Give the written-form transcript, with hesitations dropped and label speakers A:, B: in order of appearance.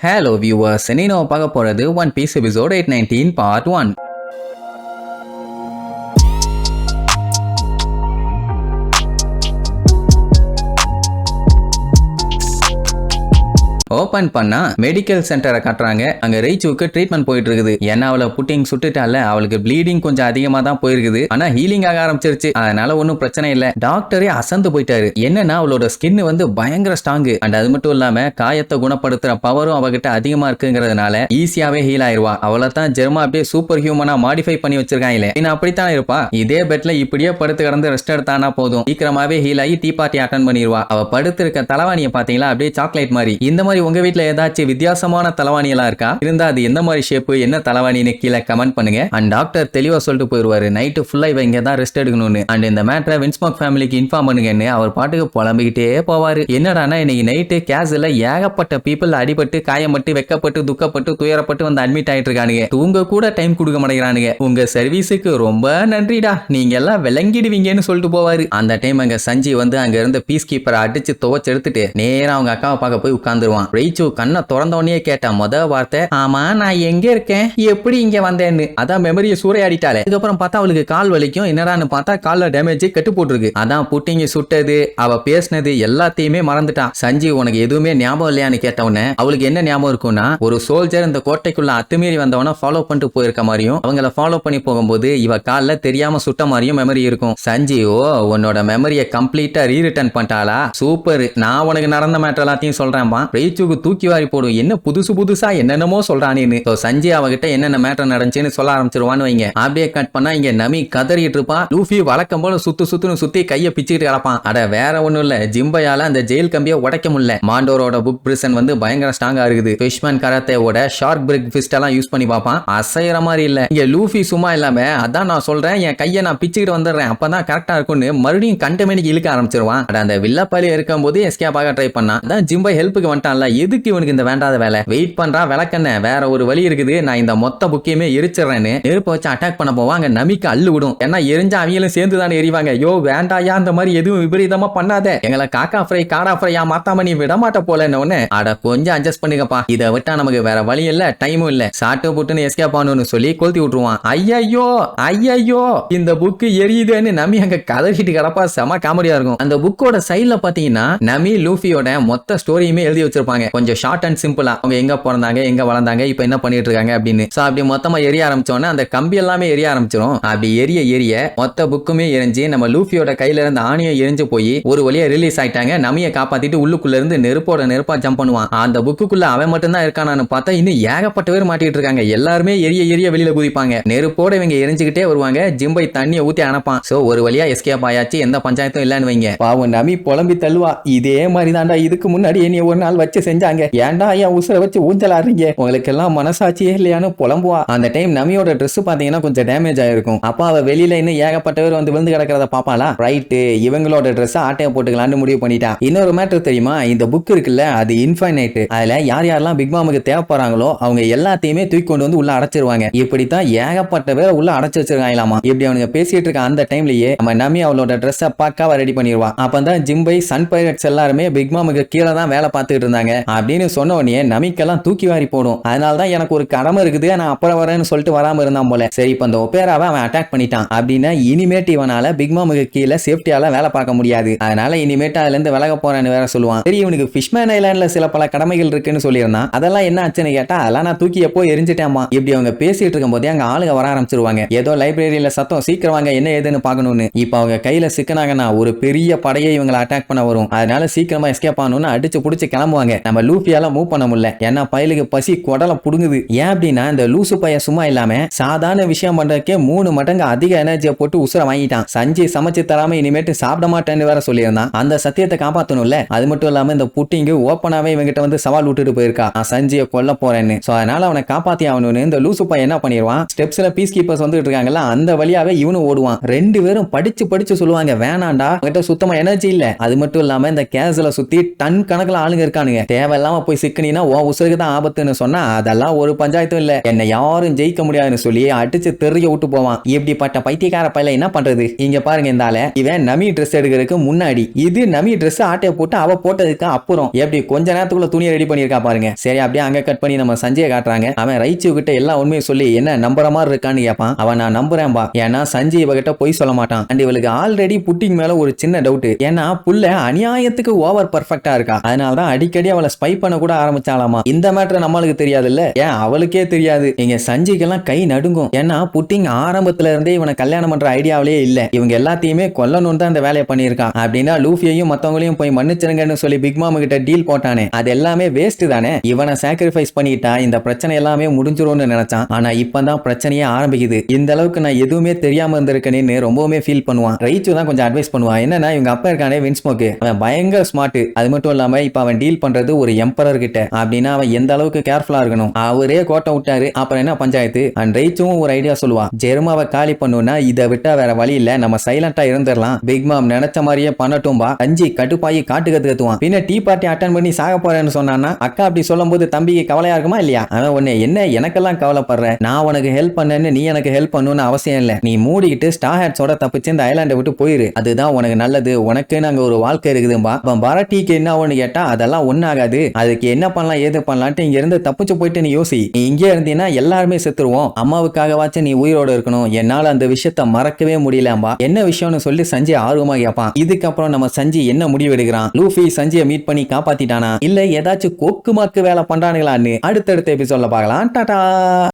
A: Hello viewers, இன்னைக்கு நம்ம பார்க்க போறது One Piece episode 819 part 1. Open பண்ணா மெடிக்கல் சென்டரை காட்டுறாங்க. அங்க ரீச்சுக்கு ட்ரீட்மெண்ட் போயிட்டு இருக்குது. ஏன்னா அவளை புட்டிங் சுட்டுட்டால, அவளுக்கு ப்ளீடிங் கொஞ்சம் அதிகமா தான் போயிருக்குது. ஆனா ஹீலிங் ஆக ஆரம்பிச்சிருச்சு. அதனால ஒன்னும் பிரச்சனை இல்ல. டாக்டரே அசந்து போயிட்டாரு. என்னன்னா அவளோட ஸ்கின் வந்து பயங்கர ஸ்ட்ராங். அண்ட் அது மட்டும் இல்லாம காயத்தை குணப்படுத்துற பவரும் அவகிட்ட அதிகமா இருக்குங்கிறதுனால ஈஸியாவே ஹீல் ஆயிருவா. அவளை தான் ஜெர்மா அப்படியே சூப்பர் ஹியூமனா மாடிஃபை பண்ணி வச்சிருக்காங்களே. அப்படித்தான் இருப்பா. இதே பெட்ல இப்படியே படுத்து கிடந்து ரெஸ்ட் எடுத்தானா போதும், சீக்கிரமாவே ஹீல் ஆகி டீ பார்ட்டி அட்டன் பண்ணிடுவா. அவ படுத்திருக்க தலைவாணியை பாத்தீங்களா, அப்படியே சாக்லேட் மாதிரி. இந்த மாதிரி உங்க வீட்ல ஏதாச்சும் வித்தியாசமான தலைவாணி எல்லாம் இருக்கா? இருந்தா அது என்ன மாதிரி ஷேப், என்ன தலைவாணின்னு கீழே கமெண்ட் பண்ணுங்க. அண்ட் டாக்டர் தெளிவா சொல்லிட்டு போயிருவாரு, நைட்டு ஃபுல்லா இவ இங்க தான் ரெஸ்ட் எடுக்கணும்னு. அண்ட் இந்த மேட்டரை வின்ஸ்மார்க் ஃபேமிலிக்கு இன்ஃபார்ம் பண்ணுங்கன்னு அவர் பாட்டுக்கு புலம்பிக்கிட்டே போவாரு. என்னடானா இன்னைக்கு நைட்டு கேஸ்ல ஏகப்பட்ட பீப்புள் அடிபட்டு காயப்பட்டு வெக்கப்பட்டு துக்கப்பட்டு துயரப்பட்டு வந்து அட்மிட் ஆயிட்டு இருக்கானுங்க. தூங்க கூட டைம் கொடுக்க மாட்டேங்கிறானுங்க. உங்க சர்வீஸுக்கு ரொம்ப நன்றிடா, நீங்க எல்லாம் விளங்கிடுவீங்கன்னு சொல்லிட்டு போவாரு. அந்த டைம் அங்க சஞ்சி வந்து அங்க இருந்த பீஸ் கீப்பரை அடிச்சு துவச்சு எடுத்துட்டு நேரா அவங்க அக்காவை பார்க்க போய் உட்கார்ந்துருவான். ரீச்சு கண்ணை திறந்தவனே கேட்ட முத வார்த்தை, ஆமா நான் எங்க இருக்கேன், எப்படி இங்க வந்தேன்னு. அதான் மெமரியை சூறையாடிட்டாலே. அதுக்கப்புறம் பார்த்தா அவளுக்கு கால் வலிக்கும். என்னடான்னு பார்த்தா கால்ல டேமேஜ் கட்டு போட்டுருக்கு. அதான் புட்டிங்க சுட்டது, அவ பேசினது எல்லாத்தையுமே மறந்துட்டான். சஞ்சி உனக்கு எதுவுமே ஞாபகம் இல்லையான்னு கேட்டவன அவளுக்கு என்ன ஞாபகம் இருக்கும்னா, ஒரு சோல்ஜர் இந்த கோட்டைக்குள்ள அத்துமீறி வந்தவன ஃபாலோ பண்ணிட்டு போயிருக்க மாதிரியும், அவங்கள ஃபாலோ பண்ணி போகும்போது இவ கால்ல தெரியாம சுட்ட மாதிரியும் மெமரி இருக்கும். சஞ்சி ஓ உன்னோட மெமரியை கம்ப்ளீட்டா ரீரிட்டர்ன் பண்ணிட்டாளா, சூப்பர். நான் உனக்கு நடந்த மேட்டர் எல்லாத்தையும் சொல்றேன்பா. ரீச்சுக்கு தூக்கி வாரி போடும். என்ன புதுசா என்னென்னமோ சொல்றானேன்னு. சஞ்சய் அவகிட்ட என்னென்ன மேட்டர் நடந்துச்சுன்னு சொல்ல ஆரம்பிச்சிருவான்னு வைங்க. அப்படியே கட் பண்ணா இங்க நமி கதறிட்டு இருப்பா. லூஃபி வழக்கம் போல சுத்துன்னு சுத்தி கைய பிச்சுக்கிட்டு கிடப்பான். அட வேற ஒண்ணும் இல்ல, ஜிம்பையால அந்த ஜெயில் கம்பியை உடைக்க முடியல. மாண்டோரோட புக் பிரிசன் வந்து பயங்கர ஸ்ட்ராங்கா இருக்குது. ஃபிஷ்மேன் கராத்தேவோட ஷார்க் பிரிக் ஃபிஸ்ட் எல்லாம் யூஸ் பண்ணி பார்ப்பான். அசைற மாதிரி இல்ல. இங்க லூஃபி சும்மா இல்லாம, அதான் நான் சொல்றேன் என் கையை நான் பிச்சுக்கிட்டு வந்துடுறேன், அப்பதான் கரெக்டா இருக்கும்னு மறுபடியும் கண்டமேனிக்கு இழுக்க ஆரம்பிச்சிருவான். அட அந்த வில்லப்பாலி இருக்கும் போது எஸ்கேப் ஆக ட்ரை பண்ணான். அதான் ஜிம்பை ஹெல்ப்புக்கு வந்துட்டான்ல, எதுக்கு இவனுக்கு இந்த வேண்டாத வேலை? வெயிட் பண்றா விளக்கண்ண, வேற ஒரு வழி இருக்குது, நான் இந்த மொத்த புக்கையுமே எரிச்சிடறேன்னு நெருப்ப வச்சு அட்டாக் பண்ண போவாங்க. நமிக்கு அள்ளு விடும். ஏன்னா எரிஞ்சா அவங்களும் சேர்ந்து தானே எரிவாங்க. யோ வேண்டாயா, அந்த மாதிரி எதுவும் விபரீதமா பண்ணாத, எங்களை காக்கா ஃப்ரை காடா ஃப்ரையா மாத்தாம நீ விடமாட்ட போலன்னு. அட கொஞ்சம் அட்ஜஸ்ட் பண்ணிக்கப்பா, இதை விட்டா நமக்கு வேற வழி இல்ல, டைமும் இல்ல, சாட்டு புட்டுன்னு எஸ்கேப் ஆகணும்னு சொல்லி கொளுத்தி விட்டுருவான். ஐயோ இந்த புக்கு எரியுதுன்னு நமி அங்க கதறிட்டு கிடப்பா. செம காமெடியா இருக்கும். அந்த புக்கோட சைட்ல பாத்தீங்கன்னா நமி லூஃபியோட மொத்த ஸ்டோரியுமே எழுதி வச்சிருப்பாங்க. கொஞ்சம் ஷார்ட் அண்ட் சிம்பிளா, அவங்க எங்க பிறந்தாங்க, எங்க வளர்ந்தாங்க, இப்ப என்ன பண்ணிட்டு இருக்காங்க அப்படின்னு. சோ அப்படி மொத்தமா எரிய ஆரம்பிச்சோன்னா அந்த கம்பி எல்லாமே எரிய ஆரம்பிச்சிடும். அப்படி எரிய மொத்த புக்குமே எரிஞ்சு நம்ம லூஃபியோட கையில இருந்து ஆணியம் எரிஞ்சு போய் ஒரு வழியா ரிலீஸ் ஆயிட்டாங்க. நமியை காப்பாத்திட்டு உள்ளுக்குள்ள இருந்து நெருப்பா ஜம்ப் பண்ணுவான். அந்த புக்குக்குள்ள அவன் மட்டும் தான் இருக்கானு பார்த்தா இன்னும் ஏகப்பட்ட பேர் மாட்டிட்டு இருக்காங்க. எல்லாருமே எரிய வெளியில குதிப்பாங்க. நெருப்போட இவங்க எரிஞ்சுக்கிட்டே வருவாங்க. ஜிம்பை தண்ணியை ஊத்தி அனுப்பான். சோ ஒரு வழியா எஸ்கேப் ஆயாச்சு, எந்த பஞ்சாயத்தும் இல்லன்னு வைங்க. பாவம் நமி புலம்பி தள்ளுவா. இதே மாதிரி தாண்டா இதுக்கு முன்னாடி என்னைய ஒரு நாள் வச்சு செஞ்சாங்க, ஏன்டா என் உசுரை வச்சு ஊஞ்சலாடுறீங்க, உங்களுக்கு எல்லாம் மனசாட்சியே இல்லையான்னு புலம்புவா. அந்த டைம் நமியோட ட்ரெஸ் பாத்தீங்கன்னா கொஞ்சம் டேமேஜ் ஆயிருக்கும். அப்ப அவ வெளியில இன்னும் ஏகப்பட்ட பேர் வந்து விழுந்து கிடக்கிறத பாப்பாளா. ரைட்டு, இவங்களோட ட்ரெஸ் ஆட்டைய போட்டுக்கலான்னு முடிவு பண்ணிட்டா. இன்னொரு மேட்டர் தெரியுமா, இந்த புக் இருக்குல்ல அது இன்ஃபைனைட். அதுல யாரெல்லாம் பிக் மாமுக்கு தேவைப்படுறாங்களோ அவங்க எல்லாத்தையுமே தூக்கி கொண்டு வந்து உள்ள அடைச்சிருவாங்க. இப்படித்தான் ஏகப்பட்ட பேரை உள்ள அடைச்சு வச்சிருக்காங்களாமா. இப்படி அவனுங்க பேசிட்டு இருக்க அந்த டைம்லயே நம்ம நமி அவளோட ட்ரெஸ்ஸை பக்காவா ரெடி பண்ணிடுவா. அப்பதான் ஜிம்பை சன் பைரட்ஸ் எல்லாருமே பிக் மாமுக்கு கீழே தான் வேலை பார்த்துட்டு இருந்தாங்க அப்படின்னு சொன்ன உடனே நமிக்கெல்லாம் தூக்கி வாரி போடும். அதனாலதான் எனக்கு ஒரு கடமை இருக்குது, நான் அப்புறம் வரேன்னு சொல்லிட்டு வராம இருந்தான் போல. சரி இப்ப அந்த ஒப்பேராவை அவன் அட்டாக் பண்ணிட்டான் அப்படின்னா இனிமேட்டு இவனால பிக் மாமுக்கு கீழே சேஃப்டியால வேலை பார்க்க முடியாது. அதனால இனிமேட்டு அதுல இருந்து விலக போறேன்னு வேற சொல்லுவான். சரி இவனுக்கு ஃபிஷ்மேன் ஐலாண்ட்ல சில பல கடமைகள் இருக்குன்னு சொல்லியிருந்தான். அதெல்லாம் என்ன ஆச்சுன்னு கேட்டா, அதெல்லாம் நான் தூக்கி எப்போ எரிஞ்சிட்டேமா. இப்படி அவங்க பேசிட்டு இருக்கும் போதே அங்க ஆளுங்க வர ஆரம்பிச்சிருவாங்க. ஏதோ லைப்ரரியில சத்தம், சீக்கிரம் வாங்க என்ன ஏதுன்னு பாக்கணும்னு. இப்ப அவங்க கையில சிக்கனாங்கன்னா ஒரு பெரிய படையை இவங்களை அட்டாக் பண்ண வரும். அதனால சீக்கிரமா எஸ்கேப் ஆகணும்னு அடிச்சு புடிச்சு கிளம்புவாங்க. நம்ம லூஃபியால மூவ் பண்ண முடியல, ஏன்னா பயலுக்கு பசி குடலை புடுங்குது. ஏன் அப்படின்னா இந்த லூசு பைய சும்மா இல்லாம சாதாரண விஷயம் பண்றதுக்கே 3 மடங்கு அதிக எனர்ஜியை போட்டு உசுர வாங்கிட்டான். சஞ்சய் சமைச்சு தராம இனிமேட்டு சாப்பிட மாட்டேன்னு வேற சொல்லியிருந்தான். அந்த சத்தியத்தை காப்பாத்தணும்ல. அது மட்டும் இல்லாம இந்த புட்டிங்கு ஓப்பனாவே இவங்கிட்ட வந்து சவால் விட்டுட்டு போயிருக்கா, நான் சஞ்சயை கொல்ல போறேன்னு. சோ அதனால அவனை காப்பாத்தி ஆகணும்னு இந்த லூசு பையன் என்ன பண்ணிடுவான், ஸ்டெப்ஸ்ல பீஸ் கீப்பர்ஸ் வந்துட்டு இருக்காங்கல்ல அந்த வழியாவே இவனும் ஓடுவான். 2 பேரும் படிச்சு சொல்லுவாங்க, வேணாண்டா உங்ககிட்ட சுத்தமா எனர்ஜி இல்ல. அது மட்டும் இல்லாம இந்த கேஸ்ல சுத்தி டன் கணக்குல ஆளுங்க இருக்கானுங்க, தேவையில்லாம போய் சிக்கினா உன் உசுருக்கு தான் ஆபத்துன்னு சொன்னா அதெல்லாம் ஒரு பஞ்சாயத்தும் இல்ல, என்னை யாரும் ஜெயிக்க முடியாதுன்னு சொல்லி அடிச்சு தெரிய விட்டு போவான். இப்படிப்பட்ட பைத்தியக்கார பையல என்ன பண்றது? இங்க பாருங்க, இந்த ஆள இவன் நமி ட்ரெஸ் எடுக்கிறதுக்கு முன்னாடி, இது நமி ட்ரெஸ் ஆட்டைய போட்டு அவ போட்டதுக்கு அப்புறம் எப்படி கொஞ்ச நேரத்துக்குள்ள துணியை ரெடி பண்ணிருக்கா பாருங்க. சரி, அப்படியே அங்க கட் பண்ணி நம்ம சஞ்சயை காட்டுறாங்க. அவன் ரைச்சு கிட்ட எல்லா உண்மையும் சொல்லி என்ன நம்புற மாதிரி இருக்கான்னு கேட்பான். அவன் நான் நம்புறேன்பா, ஏன்னா சஞ்சய் இவகிட்ட போய் சொல்ல மாட்டான். அண்ட் இவளுக்கு ஆல்ரெடி புட்டிங் மேல ஒரு சின்ன டவுட், ஏன்னா புள்ள அநியாயத்துக்கு ஓவர் பர்ஃபெக்டா இருக்கா. அதனாலதான் அடிக்கடி அவளை ஸ்பை பண்ண கூட ஆரம்பிச்சாலாமா. இந்த மேட்டர் நம்மளுக்கு தெரியாது இல்ல, ஏன் அவளுக்கே தெரியாது. இங்க சஞ்சய்க்கெல்லாம் கை நடுங்கும், ஏன்னா புட்டிங் ஆரம்பத்துல இருந்தே இவனை கல்யாணம் பண்ற ஐடியாவிலே இல்ல. இவங்க எல்லாத்தையுமே கொல்லணும் தான் இந்த வேலையை பண்ணியிருக்கான். அப்படின்னா லூஃபியையும் மத்தவங்களையும் போய் மன்னிச்சிருங்கன்னு சொல்லி பிக் மாம் கிட்ட டீல் போட்டானே, அது எல்லாமே வேஸ்ட் தானே. இவனை சாக்ரிஃபைஸ் பண்ணிட்டா இந்த பிரச்சனை எல்லாமே முடிஞ்சிரும்னு நினைச்சான். ஆனா இப்பதான் பிரச்சனையே ஆரம்பிக்குது. இந்த அளவுக்கு நான் எதுவுமே தெரியாம இருந்திருக்கேன்னு ரொம்பவுமே ஃபீல் பண்ணுவான். ரைச்சு தான் கொஞ்சம் அட்வைஸ் பண்ணுவான். என்னன்னா இவங்க அப்பா இருக்கானே வின்ஸ்மோக்கு, அவன் பயங்கர ஸ்மார்ட். அது மட்டும் இல்லாம இப்ப அவன் டீல் பண்றது ஒரு எம்பரர் கிட்ட. அப்படின்னா அவன் எந்த அளவுக்கு கேர்ஃபுல்லா இருக்கணும். அவரே கோட்டை விட்டாரு, அப்புறம் என்ன பஞ்சாயத்து. அண்ட் ரைச்சும் ஒரு ஐடியா சொல்லுவா, ஜெர்மாவை காலி பண்ணுனா இதை விட்டா வேற வழி இல்ல, நம்ம சைலண்டா இருந்துடலாம். பிக் மாம் நினைச்ச மாதிரியே பண்ணட்டும்பா. அஞ்சி கட்டுப்பாயி காட்டு கத்துவான். பின்ன டீ பார்ட்டி அட்டன் பண்ணி சாக போறேன்னு சொன்னான்னா அக்கா அப்படி சொல்லும் போது தம்பிக்கு கவலையா இருக்குமா இல்லையா? அவன் உன்னை என்ன எனக்கெல்லாம் கவலைப்படுற, நான் உனக்கு ஹெல்ப் பண்ணேன்னு நீ எனக்கு ஹெல்ப் பண்ணணும்னு அவசியம் இல்ல. நீ மூடிக்கிட்டு ஸ்டார் ஹேட்ஸோட தப்பிச்சு இந்த ஐலாண்டை விட்டு போயிரு, அதுதான் உனக்கு நல்லது. உனக்குன்னு அங்க ஒரு வாழ்க்கை இருக்குதும்பா. பரட்டிக்கு என்ன ஒண்ணு கேட்டா அதெல்லாம் ஒண்ணாகாது. அதுக்கு என்ன பண்ணலாம் ஏது பண்ணலான்ட்டு இங்க இருந்து தப்பிச்சு போயிட்டு நீ யோசி. நீ இங்கே இருந்தீங்கன்னா எல்லாருமே செத்துருவோம். அம்மாவுக்காகவாச்சும் நீ உயிரோட இருக்கணும். என்னால அந்த விஷயத்த மறக்கவே முடியலம்பா. என்ன விஷயம்னு சொல்லி சஞ்சய் ஆர்வமா கேட்பான். இதுக்கப்புறம் நம்ம சஞ்சய் என்ன முடிவு எடுக்கிறான்? லூஃபி சஞ்சயை மீட் பண்ணி காப்பாத்திட்டானா, இல்ல ஏதாச்சும் கொக்கு மாக்கு வேலை பண்றானுங்களான்னு அடுத்தடுத்த எபிசோட்ல பார்க்கலாம். டாடா.